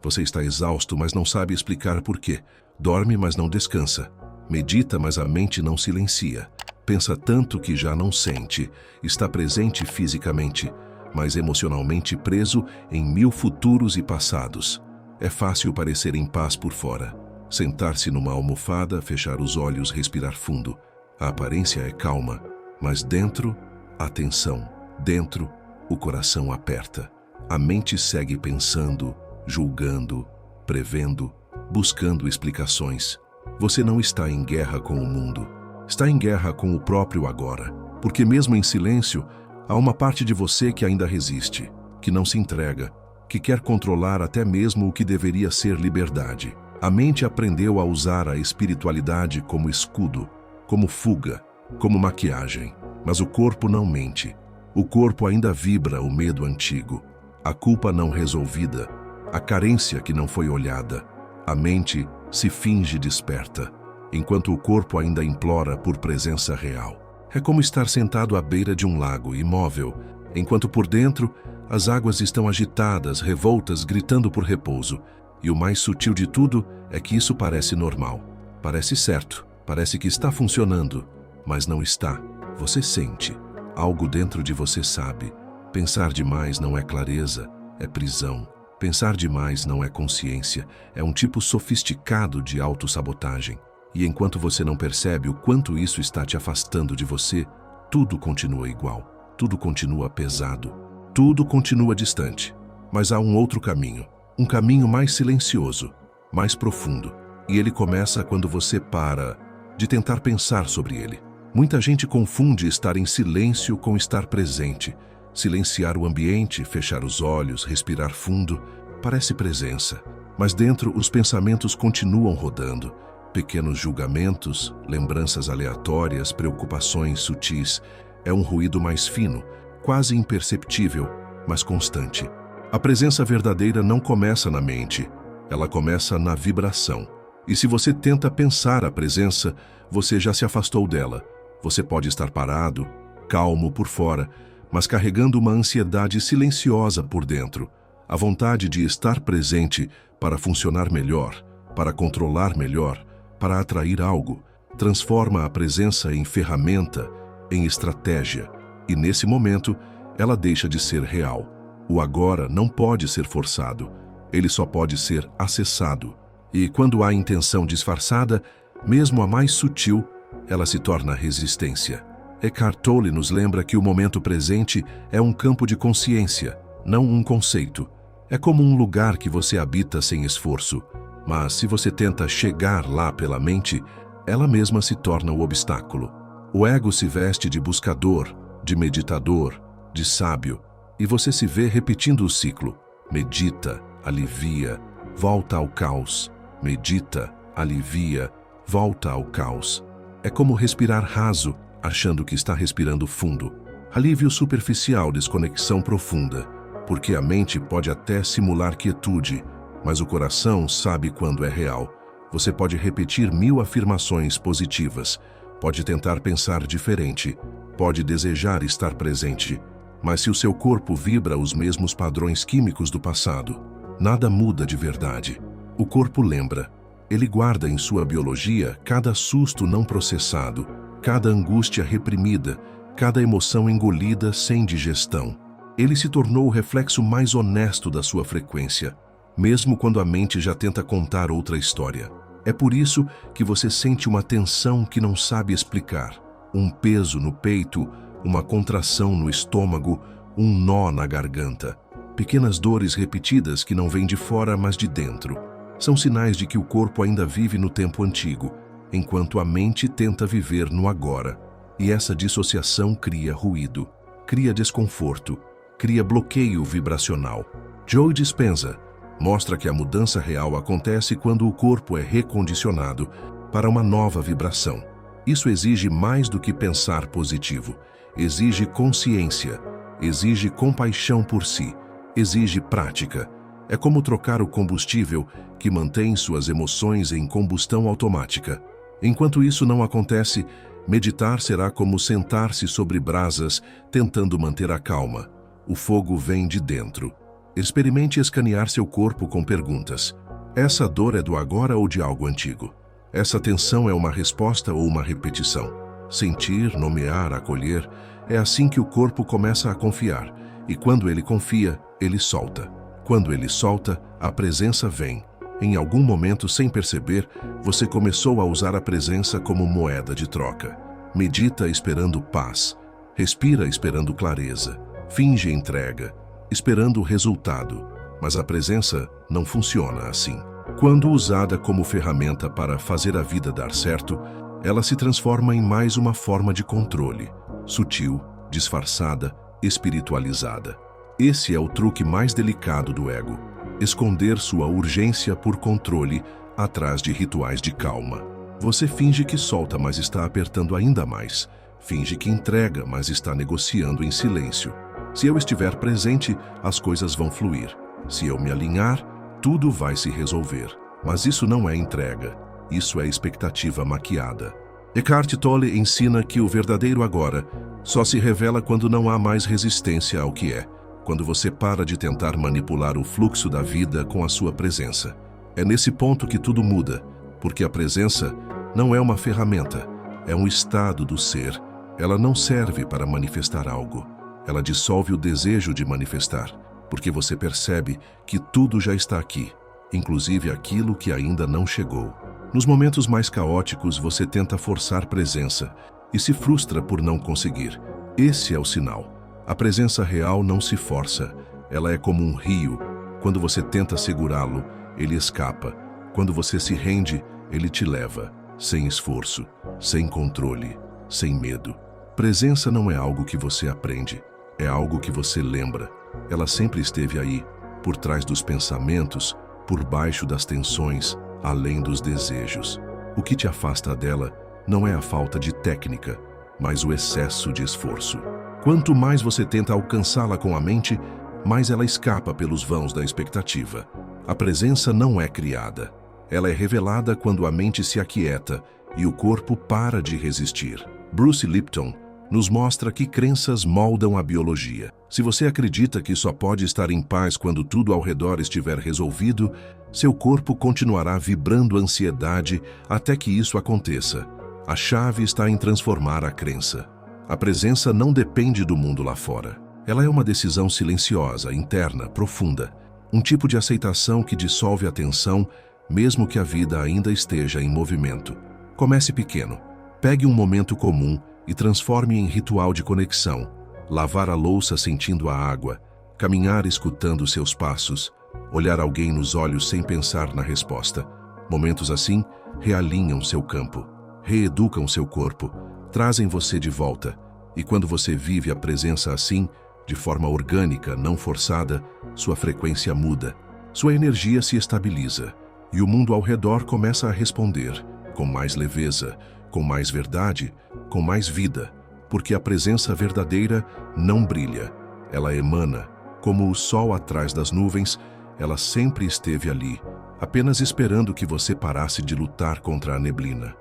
Você está exausto, mas não sabe explicar por quê. Dorme, mas não descansa. Medita, mas a mente não silencia. Pensa tanto que já não sente. Está presente fisicamente, mas emocionalmente preso em 1000 futuros e passados. É fácil parecer em paz por fora. Sentar-se numa almofada, fechar os olhos, respirar fundo. A aparência é calma, mas dentro, a tensão. Dentro, o coração aperta. A mente segue pensando, julgando, prevendo, buscando explicações. Você não está em guerra com o mundo. Está em guerra com o próprio agora. Porque mesmo em silêncio, há uma parte de você que ainda resiste, que não se entrega, que quer controlar até mesmo o que deveria ser liberdade. A mente aprendeu a usar a espiritualidade como escudo, como fuga, como maquiagem. Mas o corpo não mente. O corpo ainda vibra o medo antigo, a culpa não resolvida, a carência que não foi olhada. A mente se finge desperta, enquanto o corpo ainda implora por presença real. É como estar sentado à beira de um lago, imóvel, enquanto por dentro as águas estão agitadas, revoltas, gritando por repouso. E o mais sutil de tudo é que isso parece normal. Parece certo, parece que está funcionando, mas não está. Você sente. Algo dentro de você sabe. Pensar demais não é clareza, é prisão. Pensar demais não é consciência, é um tipo sofisticado de autossabotagem. E enquanto você não percebe o quanto isso está te afastando de você, tudo continua igual, tudo continua pesado, tudo continua distante. Mas há um outro caminho, um caminho mais silencioso, mais profundo. E ele começa quando você para de tentar pensar sobre ele. Muita gente confunde estar em silêncio com estar presente. Silenciar o ambiente, fechar os olhos, respirar fundo, parece presença. Mas dentro os pensamentos continuam rodando. Pequenos julgamentos, lembranças aleatórias, preocupações sutis. É um ruído mais fino, quase imperceptível, mas constante. A presença verdadeira não começa na mente, ela começa na vibração. E se você tenta pensar a presença, você já se afastou dela. Você pode estar parado, calmo por fora, mas carregando uma ansiedade silenciosa por dentro. A vontade de estar presente para funcionar melhor, para controlar melhor, para atrair algo, transforma a presença em ferramenta, em estratégia. E nesse momento, ela deixa de ser real. O agora não pode ser forçado, ele só pode ser acessado. E quando há intenção disfarçada, mesmo a mais sutil, ela se torna resistência. Eckhart Tolle nos lembra que o momento presente é um campo de consciência, não um conceito. É como um lugar que você habita sem esforço, mas se você tenta chegar lá pela mente, ela mesma se torna o obstáculo. O ego se veste de buscador, de meditador, de sábio, e você se vê repetindo o ciclo. Medita, alivia, volta ao caos. Medita, alivia, volta ao caos. É como respirar raso, achando que está respirando fundo. Alívio superficial, desconexão profunda, porque a mente pode até simular quietude, mas o coração sabe quando é real. Você pode repetir 1000 afirmações positivas, pode tentar pensar diferente, pode desejar estar presente, mas se o seu corpo vibra os mesmos padrões químicos do passado, nada muda de verdade. O corpo lembra. Ele guarda em sua biologia cada susto não processado, cada angústia reprimida, cada emoção engolida sem digestão. Ele se tornou o reflexo mais honesto da sua frequência, mesmo quando a mente já tenta contar outra história. É por isso que você sente uma tensão que não sabe explicar, um peso no peito, uma contração no estômago, um nó na garganta. Pequenas dores repetidas que não vêm de fora, mas de dentro. São sinais de que o corpo ainda vive no tempo antigo, enquanto a mente tenta viver no agora. E essa dissociação cria ruído, cria desconforto, cria bloqueio vibracional. Joe Dispenza mostra que a mudança real acontece quando o corpo é recondicionado para uma nova vibração. Isso exige mais do que pensar positivo. Exige consciência, exige compaixão por si, exige prática. É como trocar o combustível que mantém suas emoções em combustão automática. Enquanto isso não acontece, meditar será como sentar-se sobre brasas tentando manter a calma. O fogo vem de dentro. Experimente escanear seu corpo com perguntas. Essa dor é do agora ou de algo antigo? Essa tensão é uma resposta ou uma repetição? Sentir, nomear, acolher, é assim que o corpo começa a confiar. E quando ele confia, ele solta. Quando ele solta, a presença vem. Em algum momento, sem perceber, você começou a usar a presença como moeda de troca. Medita esperando paz. Respira esperando clareza. Finge entrega, esperando o resultado. Mas a presença não funciona assim. Quando usada como ferramenta para fazer a vida dar certo, ela se transforma em mais uma forma de controle. Sutil, disfarçada, espiritualizada. Esse é o truque mais delicado do ego. Esconder sua urgência por controle atrás de rituais de calma. Você finge que solta, mas está apertando ainda mais. Finge que entrega, mas está negociando em silêncio. Se eu estiver presente, as coisas vão fluir. Se eu me alinhar, tudo vai se resolver. Mas isso não é entrega. Isso é expectativa maquiada. Eckhart Tolle ensina que o verdadeiro agora só se revela quando não há mais resistência ao que é. Quando você para de tentar manipular o fluxo da vida com a sua presença. É nesse ponto que tudo muda, porque a presença não é uma ferramenta, é um estado do ser. Ela não serve para manifestar algo. Ela dissolve o desejo de manifestar, porque você percebe que tudo já está aqui, inclusive aquilo que ainda não chegou. Nos momentos mais caóticos, você tenta forçar presença e se frustra por não conseguir. Esse é o sinal. A presença real não se força, ela é como um rio. Quando você tenta segurá-lo, ele escapa. Quando você se rende, ele te leva, sem esforço, sem controle, sem medo. Presença não é algo que você aprende, é algo que você lembra. Ela sempre esteve aí, por trás dos pensamentos, por baixo das tensões, além dos desejos. O que te afasta dela não é a falta de técnica, mas o excesso de esforço. Quanto mais você tenta alcançá-la com a mente, mais ela escapa pelos vãos da expectativa. A presença não é criada. Ela é revelada quando a mente se aquieta e o corpo para de resistir. Bruce Lipton nos mostra que crenças moldam a biologia. Se você acredita que só pode estar em paz quando tudo ao redor estiver resolvido, seu corpo continuará vibrando ansiedade até que isso aconteça. A chave está em transformar a crença. A presença não depende do mundo lá fora. Ela é uma decisão silenciosa, interna, profunda. Um tipo de aceitação que dissolve a tensão, mesmo que a vida ainda esteja em movimento. Comece pequeno. Pegue um momento comum e transforme em ritual de conexão. Lavar a louça sentindo a água, caminhar escutando seus passos, olhar alguém nos olhos sem pensar na resposta. Momentos assim realinham seu campo, reeducam seu corpo, trazem você de volta. E quando você vive a presença assim, de forma orgânica, não forçada, sua frequência muda, sua energia se estabiliza e o mundo ao redor começa a responder com mais leveza, com mais verdade, com mais vida, porque a presença verdadeira não brilha, ela emana. Como o sol atrás das nuvens, ela sempre esteve ali, apenas esperando que você parasse de lutar contra a neblina.